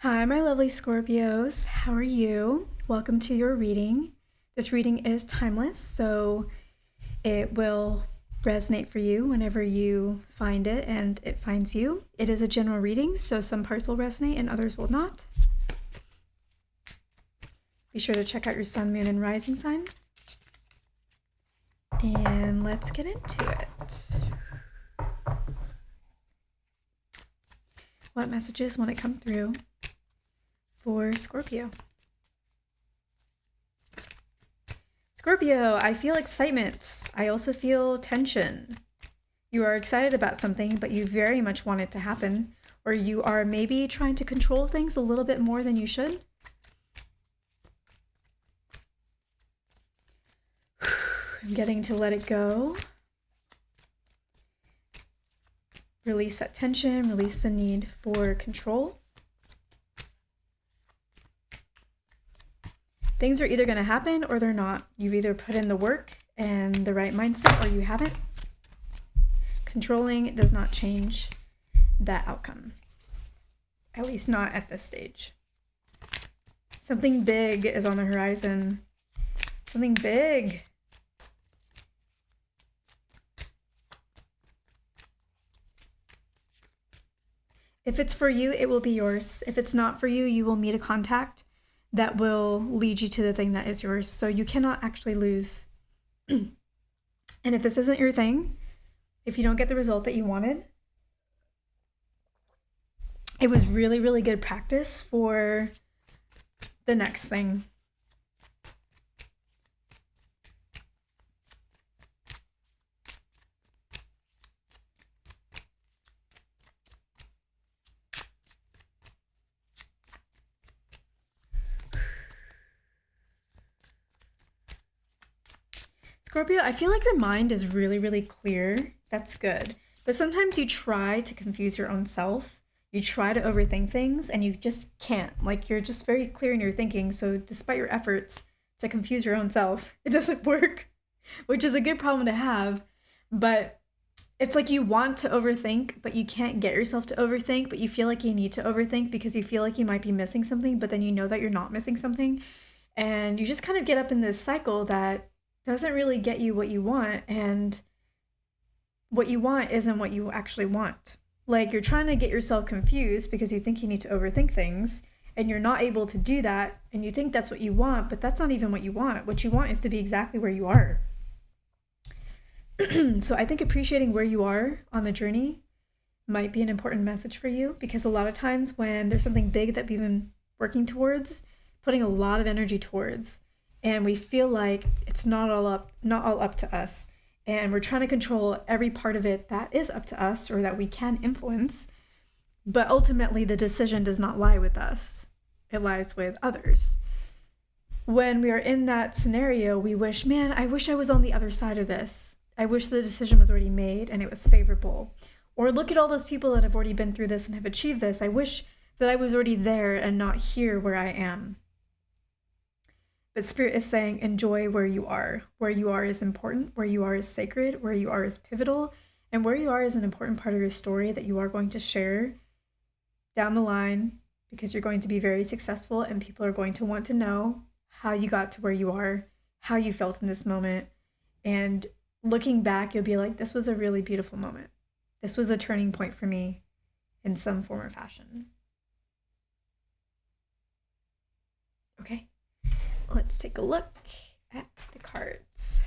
Hi, my lovely Scorpios. How are you? Welcome to your reading. This reading is timeless, so it will resonate for you whenever you find it and it finds you. It is a general reading, so some parts will resonate and others will not. Be sure to check out your sun, moon, and rising sign. And let's get into it. What messages want to come through for Scorpio? Scorpio, I feel excitement. I also feel tension. You are excited about something, but you very much want it to happen, or you are maybe trying to control things a little bit more than you should. I'm getting to let it go. Release that tension, release the need for control. Things are either going to happen or they're not. You've either put in the work and the right mindset or you haven't. Controlling does not change that outcome, at least not at this stage. Something big is on the horizon. Something big. If it's for you, it will be yours. If it's not for you, you will meet a contact that will lead you to the thing that is yours. So you cannot actually lose. And if this isn't your thing, if you don't get the result that you wanted, it was really, really good practice for the next thing. Scorpio, I feel like your mind is really, really clear. That's good. But sometimes you try to confuse your own self. You try to overthink things and you just can't. Like, you're just very clear in your thinking. So despite your efforts to confuse your own self, it doesn't work, which is a good problem to have. But it's like you want to overthink, but you can't get yourself to overthink, but you feel like you need to overthink because you feel like you might be missing something, but then you know that you're not missing something. And you just kind of get up in this cycle that doesn't really get you what you want, and what you want isn't what you actually want. Like, you're trying to get yourself confused because you think you need to overthink things, and you're not able to do that, and you think that's what you want, but that's not even what you want. What you want is to be exactly where you are. So I think appreciating where you are on the journey might be an important message for you, because a lot of times when there's something big that we've been working towards, putting a lot of energy towards, and we feel like it's not all up to us, and we're trying to control every part of it that is up to us or that we can influence, but ultimately the decision does not lie with us. It lies with others. When we are in that scenario, we wish, man, I wish I was on the other side of this. I wish the decision was already made and it was favorable. Or look at all those people that have already been through this and have achieved this. I wish that I was already there and not here where I am. But Spirit is saying, enjoy where you are. Where you are is important. Where you are is sacred. Where you are is pivotal. And where you are is an important part of your story that you are going to share down the line, because you're going to be very successful and people are going to want to know how you got to where you are, how you felt in this moment. And looking back, you'll be like, this was a really beautiful moment. This was a turning point for me in some form or fashion. Okay. Let's take a look at the cards.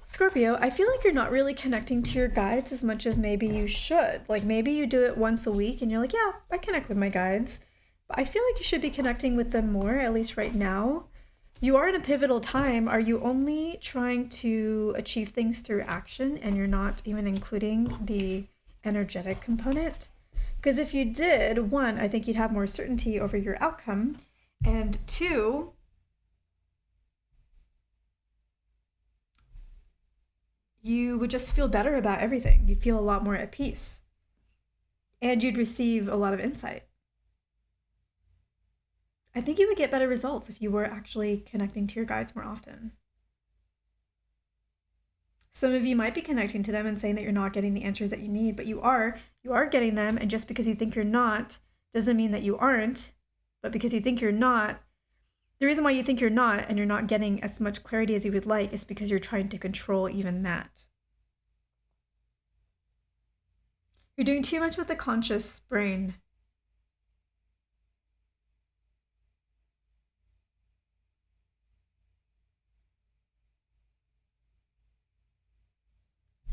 Scorpio, I feel like you're not really connecting to your guides as much as maybe you should. Like, maybe you do it once a week and you're like, yeah, I connect with my guides. But I feel like you should be connecting with them more, at least right now. You are in a pivotal time. Are you only trying to achieve things through action and you're not even including the energetic component? Because if you did, one, I think you'd have more certainty over your outcome. And two, you would just feel better about everything. You'd feel a lot more at peace. And you'd receive a lot of insight. I think you would get better results if you were actually connecting to your guides more often. Some of you might be connecting to them and saying that you're not getting the answers that you need, but you are getting them. And just because you think you're not doesn't mean that you aren't, but because you think you're not, the reason why you think you're not and you're not getting as much clarity as you would like is because you're trying to control even that. You're doing too much with the conscious brain.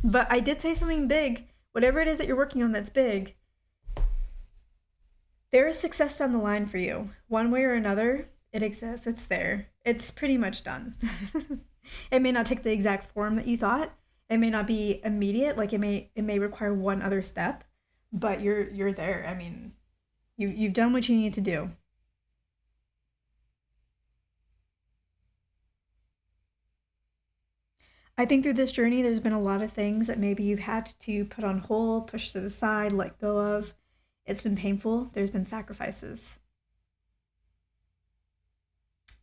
But I did say something big. Whatever it is that you're working on that's big, there is success down the line for you. One way or another, it exists. It's there. It's pretty much done. It may not take the exact form that you thought. It may not be immediate. Like it may require one other step, but you're there. I mean, you've done what you need to do. I think through this journey, there's been a lot of things that maybe you've had to put on hold, push to the side, let go of. It's been painful. There's been sacrifices.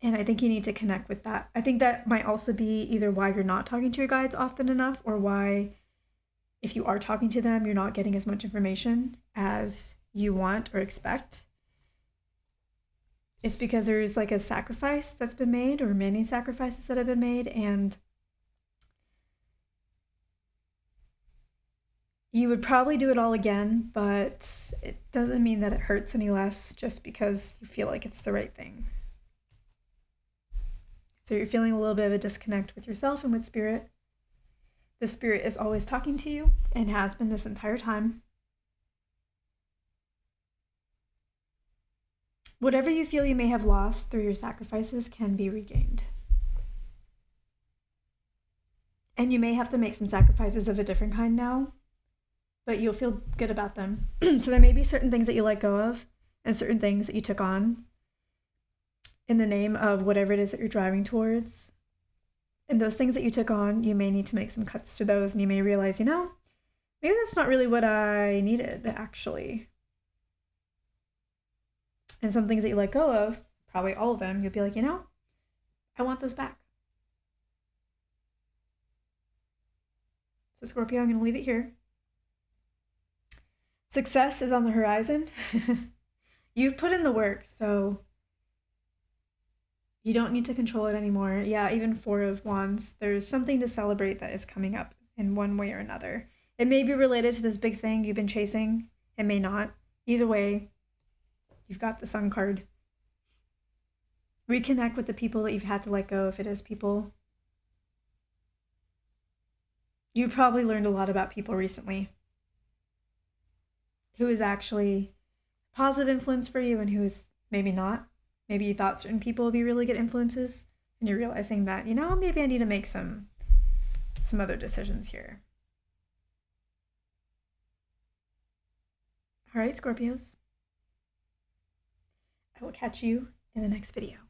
And I think you need to connect with that. I think that might also be either why you're not talking to your guides often enough, or why, if you are talking to them, you're not getting as much information as you want or expect. It's because there's like a sacrifice that's been made, or many sacrifices that have been made, and you would probably do it all again, but it doesn't mean that it hurts any less just because you feel like it's the right thing. So you're feeling a little bit of a disconnect with yourself and with spirit. The spirit is always talking to you and has been this entire time. Whatever you feel you may have lost through your sacrifices can be regained. And you may have to make some sacrifices of a different kind now, but you'll feel good about them. So there may be certain things that you let go of and certain things that you took on in the name of whatever it is that you're driving towards. And those things that you took on, you may need to make some cuts to those, and you may realize, maybe that's not really what I needed, actually. And some things that you let go of, probably all of them, you'll be like, I want those back. So Scorpio, I'm going to leave it here. Success is on the horizon. You've put in the work, so you don't need to control it anymore. Yeah, even Four of Wands, there's something to celebrate that is coming up in one way or another. It may be related to this big thing you've been chasing. It may not. Either way, you've got the Sun card. Reconnect with the people that you've had to let go, if it is people. You probably learned a lot about people recently. Who is actually a positive influence for you and who is maybe not. Maybe you thought certain people would be really good influences, and you're realizing that, maybe I need to make some other decisions here. All right, Scorpios. I will catch you in the next video.